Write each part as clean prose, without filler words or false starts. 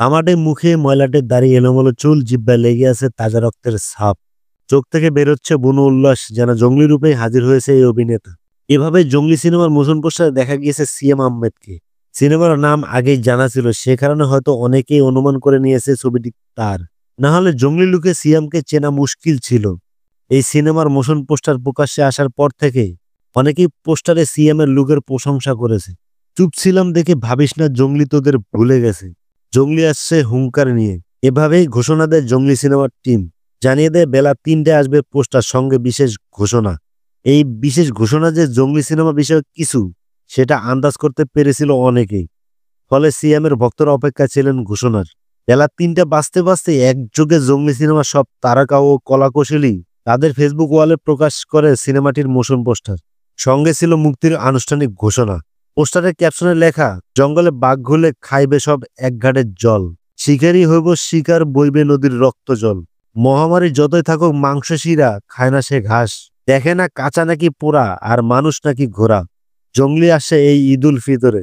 তামাটে মুখে, ময়লাটে দাড়ি, এলোমেলো চুল, জিহ্বায় লেগে আছে তাজা রক্তের ছাপ। চোখ থেকে বেরোচ্ছে বুনো উল্লাস, যেন জঙ্গলি রূপেই হাজির হয়েছে এই অভিনেতা। এভাবে জঙ্গলি সিনেমার মোশন পোস্টারে দেখা গিয়েছে সিএম আহমেদকে। সিনেমার নাম আগেই জানা ছিল, সে কারণে হয়তো অনেকেই অনুমান করে নিয়েছে ছবিটি তার। না হলে জঙ্গলি লুকে সিয়ামকে চেনা মুশকিল ছিল। এই সিনেমার মোশন পোস্টার প্রকাশ্যে আসার পর থেকে অনেকেই পোস্টারে সিএম এর লুকের প্রশংসা করেছে। চুপ ছিলাম দেখে ভাবিস না জঙ্গলি তোদের ভুলে গেছে, জঙ্গলি আসছে হুঙ্কার নিয়ে। এভাবেই ঘোষণা দেয় জঙ্গলি সিনেমার টিম। জানিয়ে দেয় বেলা ৩টায় আসবে পোস্টার, সঙ্গে বিশেষ ঘোষণা। এই বিশেষ ঘোষণা যে জঙ্গলি সিনেমা বিষয়ক কিছু, সেটা আন্দাজ করতে পেরেছিল অনেকেই। ফলে সিএম এর ভক্তরা অপেক্ষা ছিলেন ঘোষণার। বেলা ৩টা বাজতে বাজতে একযোগে জঙ্গলি সিনেমার সব তারকা ও কলাকুশলী তাদের ফেসবুক ওয়ালে প্রকাশ করে সিনেমাটির মোশন পোস্টার। সঙ্গে ছিল মুক্তির আনুষ্ঠানিক ঘোষণা। পোস্টারের ক্যাপশনে লেখা, জঙ্গলে বাঘ ঘুরলে খাইবে সব এক ঘাটের জল, শিকারই হইব শিকার, বইবে নদীর রক্ত জল, মহামারী যতই থাকুক মাংস শিরা, খায় না সে ঘাস, দেখে না কাঁচা নাকি পোড়া, আর মানুষ নাকি ঘোড়া, জঙ্গলি আসে এই ঈদ উল ফিতরে।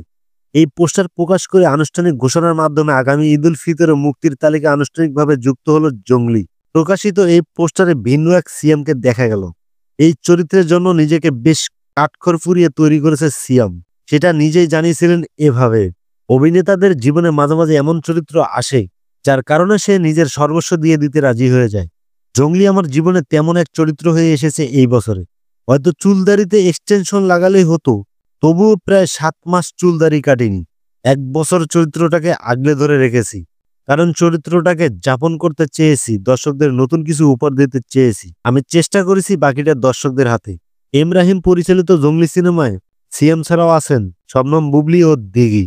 এই পোস্টার প্রকাশ করে আনুষ্ঠানিক ঘোষণার মাধ্যমে আগামী ঈদ উল ফিতরে মুক্তির তালিকা আনুষ্ঠানিকভাবে যুক্ত হলো জঙ্গলি। প্রকাশিত এই পোস্টারে ভিন্ন এক সিএমকে দেখা গেল। এই চরিত্রের জন্য নিজেকে বেশ কাঠখড় ফুরিয়ে তৈরি করেছে সিয়াম, সেটা নিজেই জানিয়েছিলেন এভাবে। অভিনেতাদের জীবনে মাঝে মাঝে এমন চরিত্র আসে যার কারণে সে নিজের সর্বস্ব দিয়ে দিতে রাজি হয়ে যায়। জঙ্গলি আমার জীবনে তেমন এক চরিত্র হয়ে এসেছে এই বছরে। হয়তো চুলদাড়িতে এক্সটেনশন লাগালেই হতো, তবুও প্রায় ৭ মাস চুলদাড়ি কাটিনি। ১ বছর চরিত্রটাকে আগলে ধরে রেখেছি, কারণ চরিত্রটাকে যাপন করতে চেয়েছি, দর্শকদের নতুন কিছু উপহার দিতে চেয়েছি। আমি চেষ্টা করেছি বাকিটা দর্শকদের হাতে। এম রাহিম পরিচালিত জঙ্গলি সিনেমায় সিএম ছাড়াও আছেন শবনম বুবলি ও দিঘি।